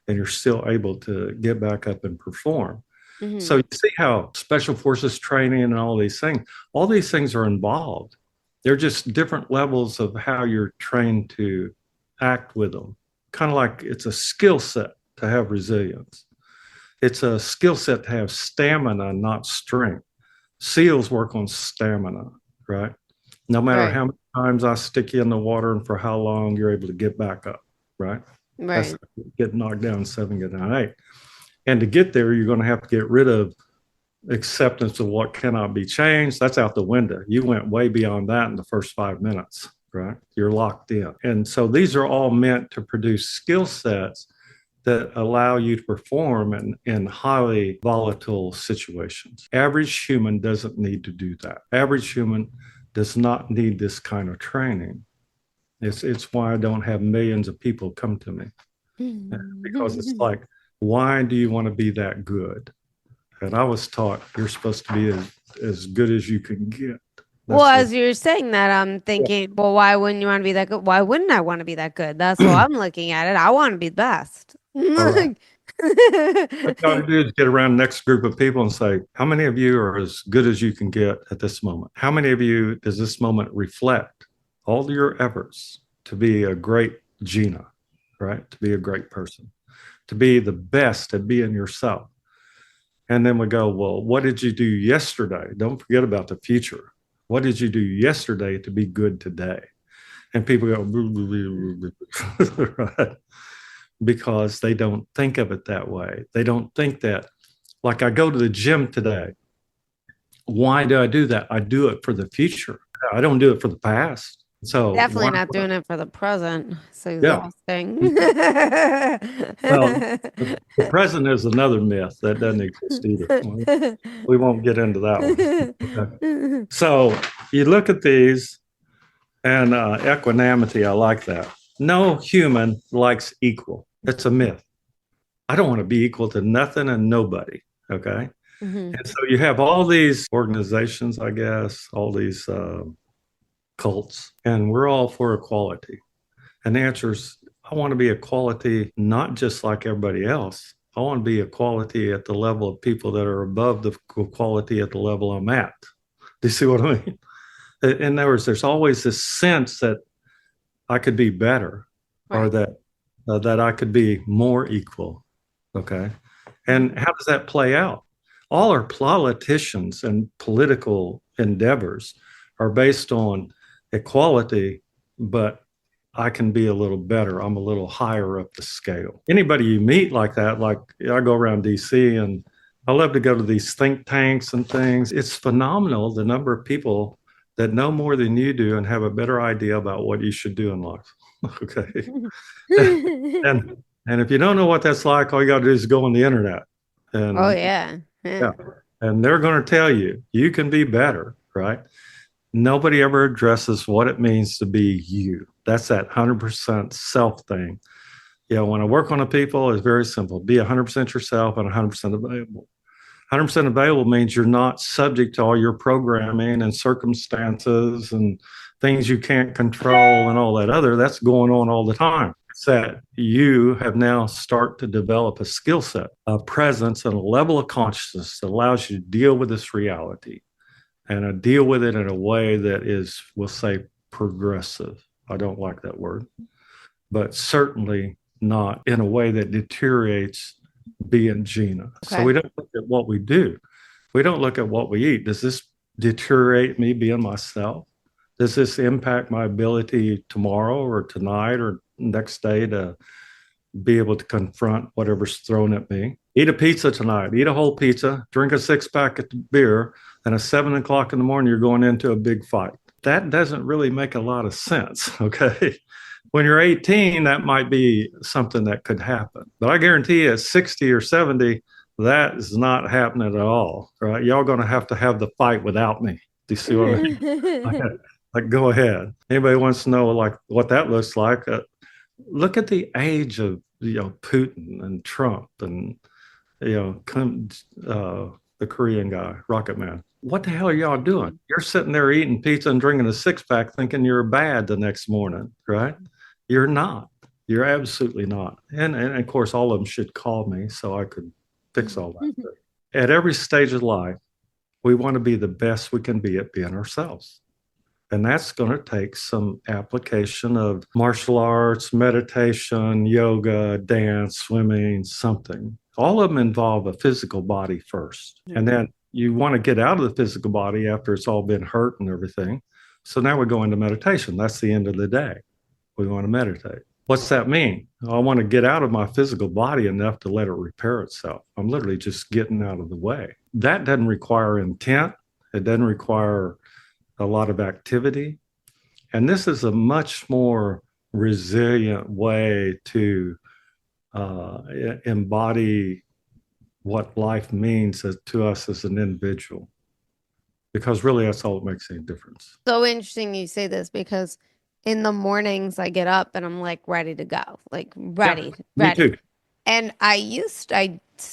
and you're still able to get back up and perform. Mm-hmm. So you see how special forces training and all these things are involved. They're just different levels of how you're trained to act with them. Kind of like it's a skill set to have resilience. It's a skill set to have stamina, not strength. SEALs work on stamina, right? No matter how many times I stick you in the water and for how long, you're able to get back up, right? That's get knocked down 7, get down 8. And to get there, you're going to have to get rid of acceptance of what cannot be changed. That's out the window. You went way beyond that in the first 5 minutes, right? You're locked in. And so these are all meant to produce skill sets that allow you to perform in highly volatile situations. Average human doesn't need to do that. Average human does not need this kind of training. It's why I don't have millions of people come to me. Because it's like, why do you want to be that good? And I was taught you're supposed to be as good as you can get. As you're saying that, I'm thinking, well, why wouldn't you want to be that good? Why wouldn't I want to be that good? That's what I'm looking at it. I want to be the best. Right. What you got to do is get around the next group of people and say, how many of you are as good as you can get at this moment? How many of you does this moment reflect all your efforts to be a great Gina, right? To be a great person, to be the best at being yourself. And then we go, well, what did you do yesterday? Don't forget about the future. What did you do yesterday to be good today? And people go, right? Because they don't think of it that way. They don't think that, like I go to the gym today. Why do I do that? I do it for the future. I don't do it for the past. So definitely not doing it for the present. It's exhausting. Well, the present is another myth that doesn't exist either. We won't get into that one. Okay. So you look at these and equanimity, I like that. No human likes equal. It's a myth. I don't want to be equal to nothing and nobody. Okay. Hmm. And so you have all these organizations, I guess, all these cults, and we're all for equality. And the answer is, I want to be equality, not just like everybody else. I want to be equality at the level of people that are above the equality at the level I'm at. Do you see what I mean? In other words, there's always this sense that I could be better, or Right. that I could be more equal. Okay, and how does that play out? All our politicians and political endeavors are based on equality, but I can be a little better. I'm a little higher up the scale. Anybody you meet like that, like I go around DC and I love to go to these think tanks and things. It's phenomenal the number of people that know more than you do and have a better idea about what you should do in life. Okay. and and if you don't know what that's like, all you got to do is go on the internet Oh and yeah. Yeah. yeah, and they're going to tell you you can be better, right? Nobody ever addresses what it means to be you. That's that 100% self thing. Yeah, when I work on the people, it's very simple. Be 100% yourself and 100% available. 100% available means you're not subject to all your programming and circumstances and things you can't control and all that other. That's going on all the time. It's that you have now start to develop a skill set, a presence, and a level of consciousness that allows you to deal with this reality and deal with it in a way that is, we'll say, progressive. I don't like that word, but certainly not in a way that deteriorates being Gina. So Okay. we don't look at what we do. We don't look at what we eat. Does this deteriorate me being myself? Does this impact my ability tomorrow or tonight or next day to be able to confront whatever's thrown at me? Eat a pizza tonight, eat a whole pizza, drink a six pack of beer, and at 7 o'clock in the morning, you're going into a big fight. That doesn't really make a lot of sense. Okay. When you're 18, that might be something that could happen. But I guarantee you at 60 or 70, that is not happening at all. Right. Y'all going to have the fight without me. Do you see what I mean? Like, go ahead. Anybody wants to know like what that looks like? Look at the age of Putin and Trump and the Korean guy, Rocket Man. What the hell are y'all doing? You're sitting there eating pizza and drinking a six pack, thinking you're bad the next morning, right? You're not. You're absolutely not. And of course, all of them should call me so I could fix all that. At every stage of life, we want to be the best we can be at being ourselves. And that's going to take some application of martial arts, meditation, yoga, dance, swimming, something. All of them involve a physical body first. And then you want to get out of the physical body after it's all been hurt and everything. So now we go into meditation. That's the end of the day. We want to meditate. What's that mean? I want to get out of my physical body enough to let it repair itself. I'm literally just getting out of the way. That doesn't require intent. It doesn't require a lot of activity. And this is a much more resilient way to embody what life means to us as an individual, because really that's all that makes any difference. So interesting you say this because in the mornings I get up and I'm like ready to go, like Yeah, ready, me ready. too. And I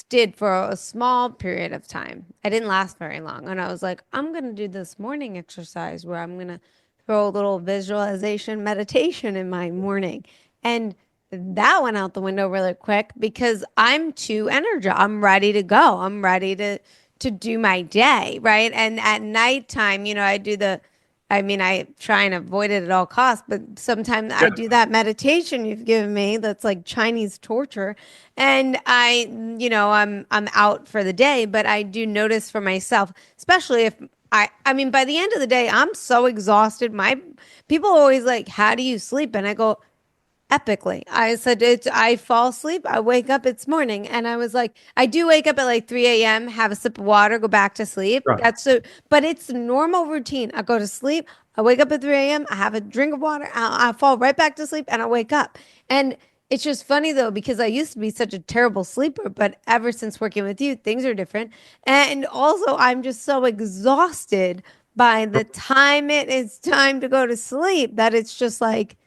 did for a small period of time. I didn't last very long. And I was like, I'm going to do this morning exercise where I'm going to throw a little visualization meditation in my morning. And that went out the window really quick because I'm too energized. I'm ready to go. I'm ready to do my day, right? And at nighttime, I do I try and avoid it at all costs, but sometimes I Yeah, do that meditation you've given me that's like Chinese torture. And I'm out for the day, but I do notice for myself, especially if by the end of the day, I'm so exhausted. My people are always like, how do you sleep? And I go, epically. I said I fall asleep, I wake up, it's morning. And I was like, I do wake up at like 3 a.m., have a sip of water, go back to sleep. right. That's so, but it's normal routine. I go to sleep, I wake up at 3 a.m., I have a drink of water, I fall right back to sleep and I wake up. And it's just funny though, because I used to be such a terrible sleeper, but ever since working with you, things are different. And also, I'm just so exhausted by the time it is time to go to sleep that it's just like,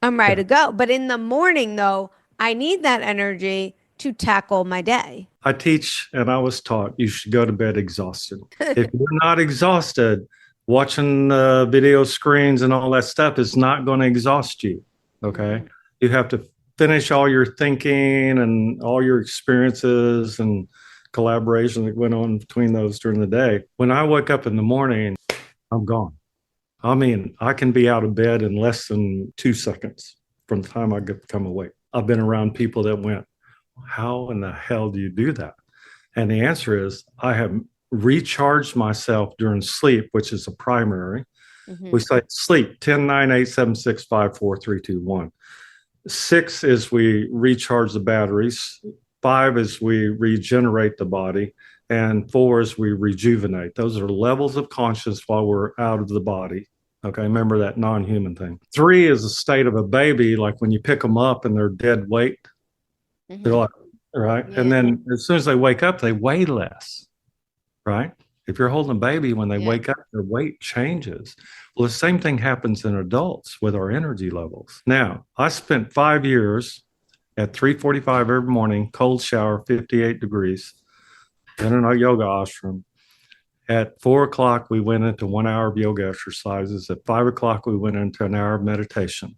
I'm ready Yeah. to go. But in the morning, though, I need that energy to tackle my day. I teach and I was taught you should go to bed exhausted. If you're not exhausted, watching video screens and all that stuff is not going to exhaust you. Okay. Mhm. You have to finish all your thinking and all your experiences and collaboration that went on between those during the day. When I wake up in the morning, I'm gone. I mean, I can be out of bed in less than 2 seconds from the time I become awake. I've been around people that went, how in the hell do you do that? And the answer is, I have recharged myself during sleep, which is a primary. We Mhm. say sleep 10, 9, 8, 7, 6, 5, 4, 3, 2, 1. 6 is we recharge the batteries. 5 is we regenerate the body. And 4 is we rejuvenate. Those are levels of consciousness while we're out of the body. Okay, remember that non human thing. 3 is the state of a baby, like when you pick them up and they're dead weight. They're Mhm. like, right. And Yeah. then as soon as they wake up, they weigh less, right? If you're holding a baby, when they Yeah. wake up, their weight changes. Well, the same thing happens in adults with our energy levels. Now, I spent 5 years at 3:45 every morning, cold shower, 58 degrees, then in our yoga ashram. At 4 o'clock, we went into 1 hour of yoga exercises. At 5 o'clock, we went into an hour of meditation.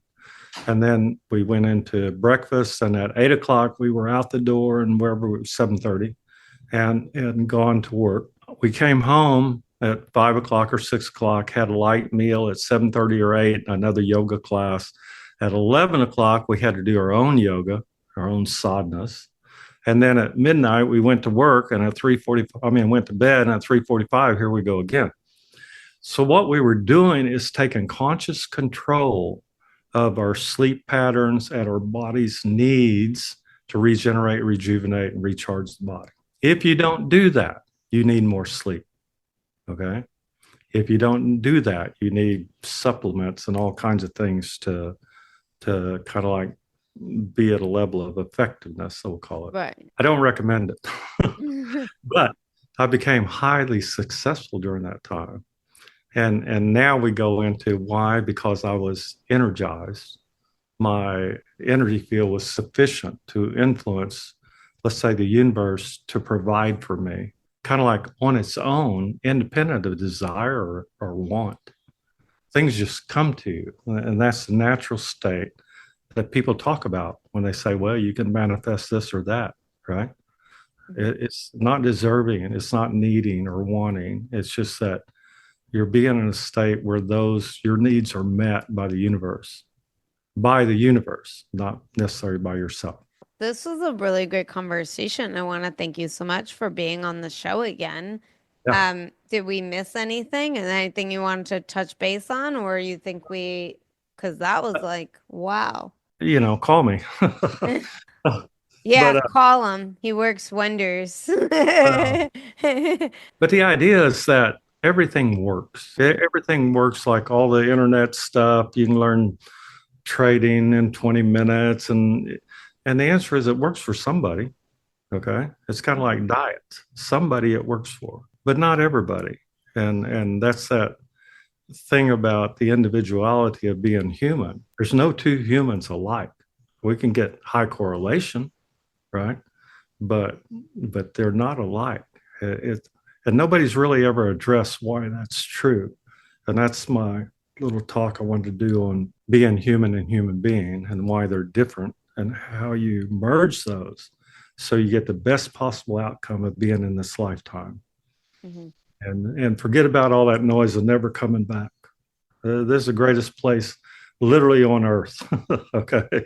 And then we went into breakfast. And at 8 o'clock, we were out the door and wherever it was 7:30 and gone to work. We came home at 5 o'clock or 6 o'clock, had a light meal at 7:30 or 8, another yoga class. At 11 o'clock, we had to do our own yoga, our own sadhanas. And then at midnight, we went to work, and at 3:45, I mean, went to bed, and at 3:45, here we go again. So what we were doing is taking conscious control of our sleep patterns and our body's needs to regenerate, rejuvenate, and recharge the body. If you don't do that, you need more sleep. Okay. If you don't do that, you need supplements and all kinds of things to kind of like be at a level of effectiveness, so we'll call it. Right. I don't recommend it, but I became highly successful during that time. And now we go into why, because I was energized. My energy field was sufficient to influence, let's say, the universe to provide for me, kind of like on its own, independent of desire or want. Things just come to you. And that's the natural state that people talk about when they say, well, you can manifest this or that, right? Mhm. It's not deserving and it's not needing or wanting. It's just that you're being in a state where those your needs are met by the universe, not necessarily by yourself. This was a really great conversation. I want to thank you so much for being on the show again. Yeah, Did we miss anything? And anything you wanted to touch base on, or you think because that was like, wow. call me. Yeah, but call him. He works wonders. uh, but the idea is that everything works. Everything works like all the internet stuff. You can learn trading in 20 minutes, and the answer is it works for somebody. Okay, it's kind of like diet. Somebody it works for, but not everybody. And that's that thing about the individuality of being human. There's no two humans alike. We can get high correlation, right? But they're not alike. And nobody's really ever addressed why that's true. And that's my little talk I wanted to do on being human and human being and why they're different and how you merge those so you get the best possible outcome of being in this lifetime. Mhm. And forget about all that noise of never coming back. This is the greatest place literally on earth. Okay.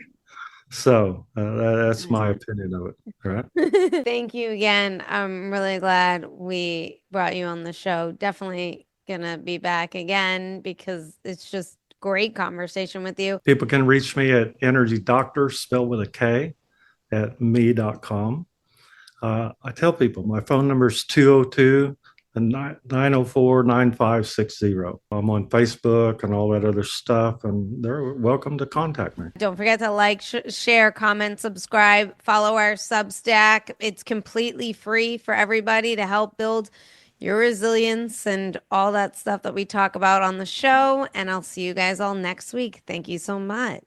So that's my opinion of it. All right. Thank you again. I'm really glad we brought you on the show. Definitely gonna be back again because it's just great conversation with you. People can reach me at Energy Doctor, spelled with a K, at me.com. I tell people my phone number is 202 904 9560. I'm on Facebook and all that other stuff, and they're welcome to contact me. Don't forget to like, share, comment, subscribe, follow our Substack. It's completely free for everybody to help build your resilience and all that stuff that we talk about on the show. And I'll see you guys all next week. Thank you so much.